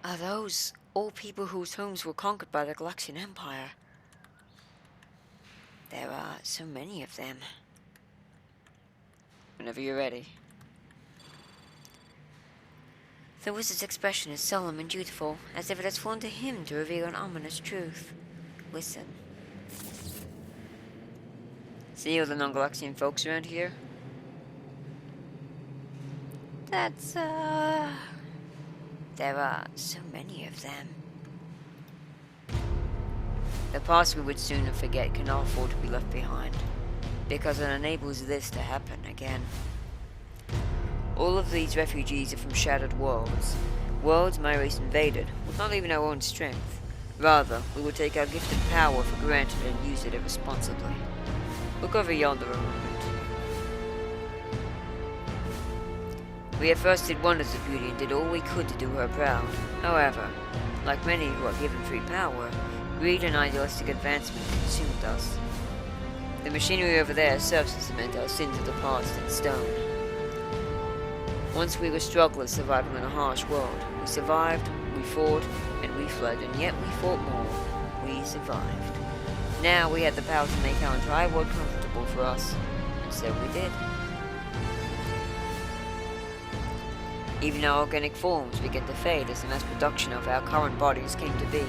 Are those all people whose homes were conquered by the Galaxian Empire? There are so many of them. Whenever you're ready. The wizard's expression is solemn and dutiful, as if it has fallen to him to reveal an ominous truth. Listen. See all the non-Galaxian folks around here? There are so many of them. The past we would sooner forget cannot afford to be left behind, because it enables this to happen again. All of these refugees are from shattered worlds. Worlds my race invaded, with not even our own strength. Rather, we will take our gifted power for granted and use it irresponsibly. Look over yonder a moment. We at first did wonders of beauty and did all we could to do her proud. However, like many who are given free power, greed and idealistic advancement consumed us. The machinery over there serves to cement our sins of the past in stone. Once we were strugglers surviving in a harsh world. We survived, we fought, and we fled, and yet we fought more. We survived. Now we had the power to make our entire world comfortable for us, and so we did. Even our organic forms began to fade as the mass production of our current bodies came to be,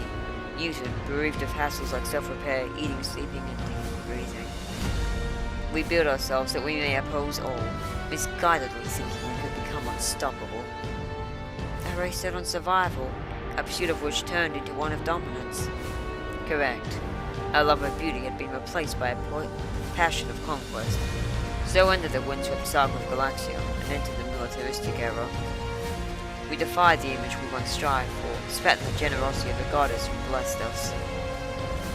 muted, bereaved of hassles like self-repair, eating, sleeping, and deep breathing. We build ourselves that we may oppose all, misguidedly thinking we could become unstoppable. Our race set on survival, a pursuit of which turned into one of dominance. Correct. Our love of beauty had been replaced by a passion of conquest. So ended the windswept saga of Galaxia and entered the militaristic era. We defied the image we once strived for, spat in the generosity of the goddess who blessed us.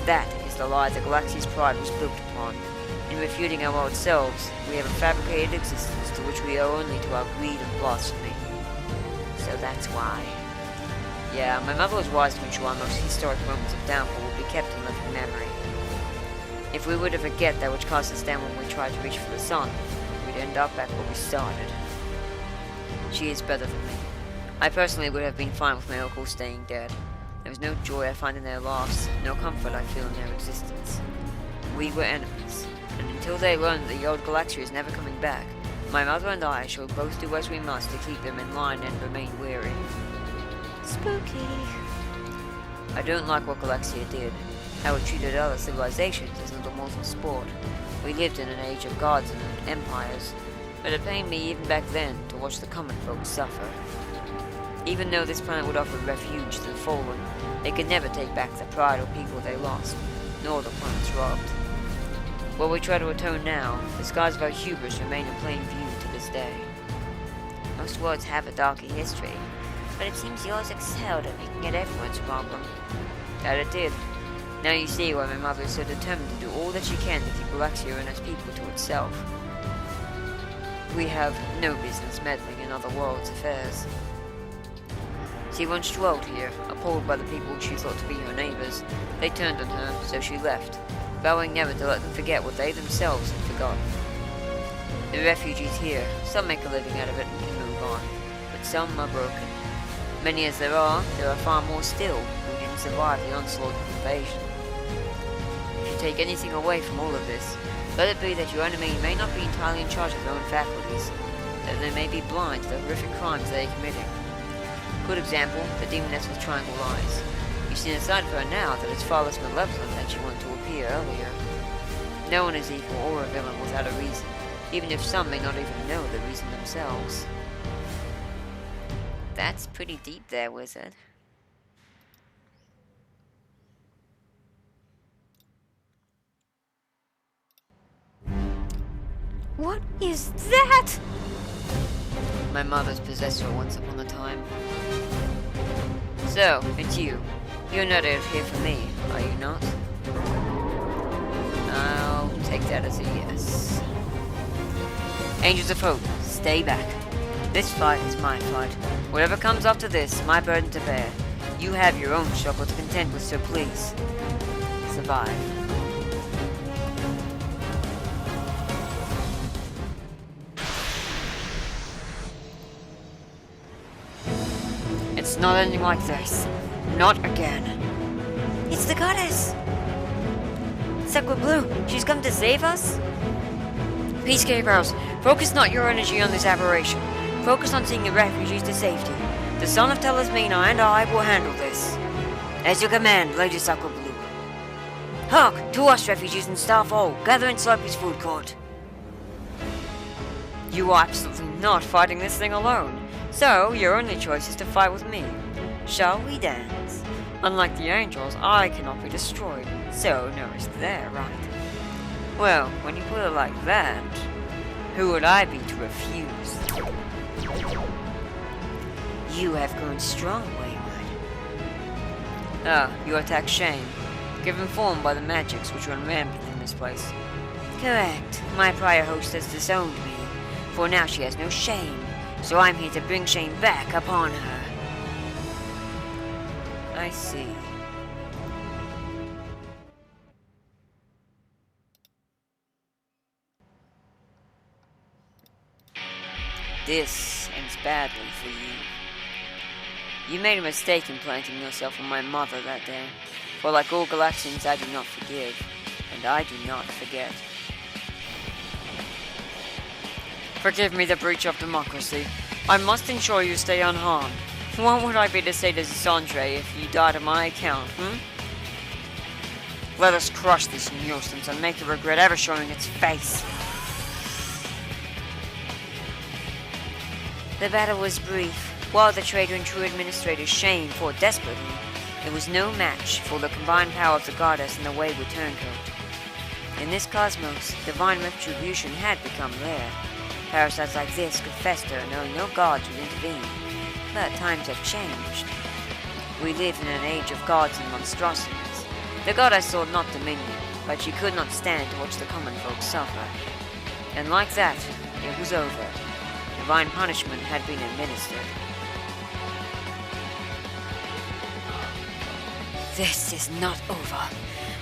That is the lie the Galaxia's pride was built upon. In refuting our old selves, we have a fabricated existence to which we owe only to our greed and blasphemy. So that's why. Yeah, my mother was wise to ensure our most historic moments of downfall would be kept in living memory. If we were to forget that which cast us down when we tried to reach for the sun, we'd end up back where we started. She is better than me. I personally would have been fine with my uncle staying dead. There was no joy I find in their loss, no comfort I feel in their existence. We were enemies, and until they learn that the old Galaxia is never coming back, my mother and I shall both do as we must to keep them in line and remain weary. Spooky. I don't like what Galaxia did, how it treated other civilizations as little mortal sport. We lived in an age of gods and empires, but it pained me even back then to watch the common folk suffer. Even though this planet would offer refuge to the fallen, they could never take back the pride or people they lost, nor the planets robbed. While we try to atone now, the scars of our hubris remain in plain view to this day. Most worlds have a darker history, but it seems yours excelled at making it everyone's problem. That it did. Now you see why my mother is so determined to do all that she can to keep Galaxia and its people to itself. We have no business meddling in other worlds' affairs. She once dwelled here, appalled by the people she thought to be her neighbors. They turned on her, so she left, vowing never to let them forget what they themselves had forgotten. The refugees here, some make a living out of it and can move on, but some are broken. Many as there are far more still who didn't survive the onslaught of invasion. If you take anything away from all of this, let it be that your enemy may not be entirely in charge of their own faculties, that they may be blind to the horrific crimes they are committing. Good example, the demoness with triangle eyes. You see inside of her now that it's far less malevolent than she wanted to appear earlier. No one is evil or a villain without a reason, even if some may not even know the reason themselves. That's pretty deep there, wizard. What is that? My mother's possessor once upon a time. So, it's you. You're not out here for me, are you not? I'll take that as a yes. Angels of Hope, stay back. This fight is my fight. Whatever comes after this, my burden to bear. You have your own struggle to contend with, so please, survive. It's not ending like this. Not again. It's the goddess! Sakura Blue, she's come to save us? Peacekeepers, focus not your energy on this aberration. Focus on seeing the refugees to safety. The son of Talismena and I will handle this. As you command, Lady Sakura Blue. Hark! To us, refugees and staff all. Gather in Slurpy's food court. You are absolutely not fighting this thing alone. So, your only choice is to fight with me. Shall we dance? Unlike the angels, I cannot be destroyed. So, no risk there, right? Well, when you put it like that, who would I be to refuse? You have grown strong, Wayward. Ah, you attack Shame, given form by the magics which run rampant in this place. Correct. My prior host has disowned me, for now she has no shame, so I'm here to bring shame back upon her. I see. This ends badly for you. You made a mistake in planting yourself on my mother that day, for like all Galaxians I do not forgive, and I do not forget. Forgive me the breach of democracy. I must ensure you stay unharmed. What would I be to say to Zandre if you died on my account, Let us crush this nuisance and make it regret ever showing its face. The battle was brief. While the traitor and true administrator Shane fought desperately, it was no match for the combined power of the goddess and the wayward turncoat. In this cosmos, divine retribution had become rare. Parasites like this could fester, knowing no gods would intervene. But times have changed. We live in an age of gods and monstrosities. The goddess sought not dominion, but she could not stand to watch the common folk suffer. And like that, it was over. Divine punishment had been administered. This is not over.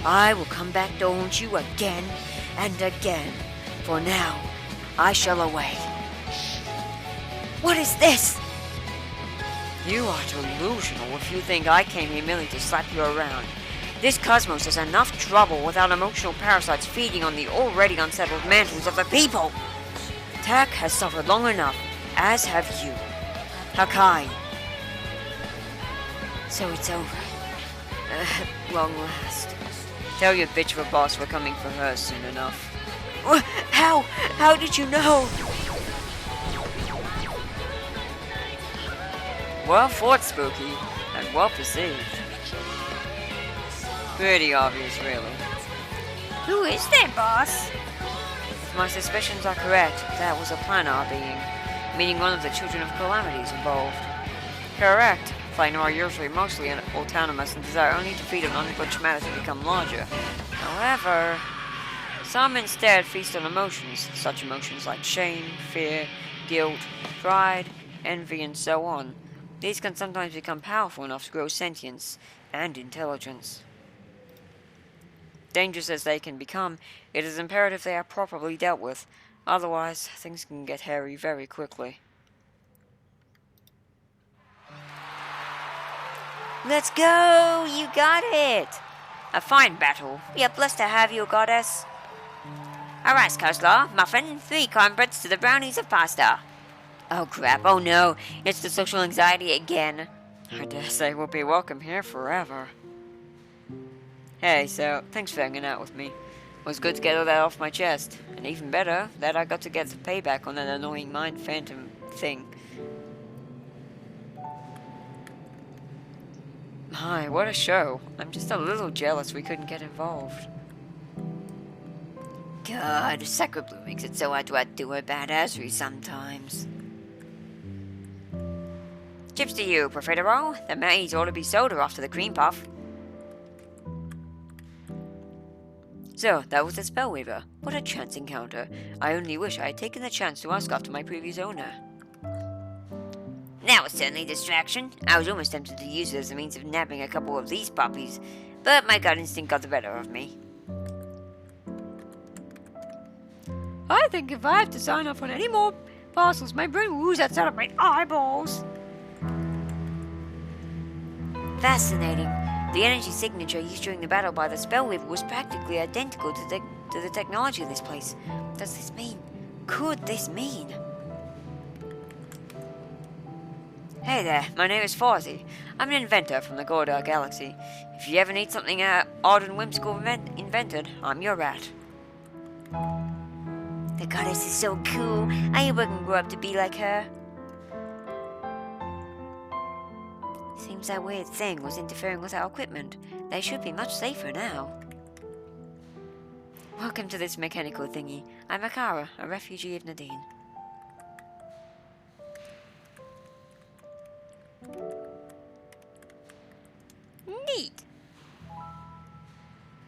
I will come back to haunt you again and again. For now, I shall away. What is this? You are delusional if you think I came here merely to slap you around. This cosmos has enough trouble without emotional parasites feeding on the already unsettled mantles of the people. Tak has suffered long enough, as have you. Hakai. So it's over. At long last. Tell your bitch of a boss we're coming for her soon enough. How? How did you know? Well fought, Spooky, and well perceived. Pretty obvious, really. Who is that, boss? If my suspicions are correct, that was a planar being, meaning one of the children of calamities involved. Correct. Planar are usually mostly autonomous and desire only to feed on unbudged matter to become larger. However, some instead feast on emotions, such emotions like shame, fear, guilt, pride, envy, and so on. These can sometimes become powerful enough to grow sentience and intelligence. Dangerous as they can become, it is imperative they are properly dealt with, otherwise things can get hairy very quickly. Let's go! You got it! A fine battle. We are blessed to have you, goddess. Alright, Coleslaw, muffin, 3 corn breads to the brownies of pasta. Oh crap, oh no, it's the social anxiety again. I dare say we'll be welcome here forever. Hey, so, thanks for hanging out with me. It was good to get all that off my chest. And even better, that I got to get the payback on that annoying mind phantom thing. My, what a show. I'm just a little jealous we couldn't get involved. God, Sakura Blue makes it so hard to outdo her badassery sometimes. Chips to you, Profitero. The maize ought to be soda after the cream puff. So, that was the Spellweaver. What a chance encounter. I only wish I had taken the chance to ask after my previous owner. That was certainly a distraction. I was almost tempted to use it as a means of nabbing a couple of these puppies, but my gut instinct got the better of me. I think if I have to sign off on any more parcels, my brain will ooze outside of my eyeballs. Fascinating. The energy signature used during the battle by the Spellweaver was practically identical to the technology of this place. Does this mean? Could this mean? Hey there, my name is Fawzi. I'm an inventor from the Gordar Galaxy. If you ever need something odd and whimsical invented, I'm your rat. The goddess is so cool. I hope I can grow up to be like her. Seems that weird thing was interfering with our equipment. They should be much safer now. Welcome to this mechanical thingy. I'm Akara, a refugee of Nadine.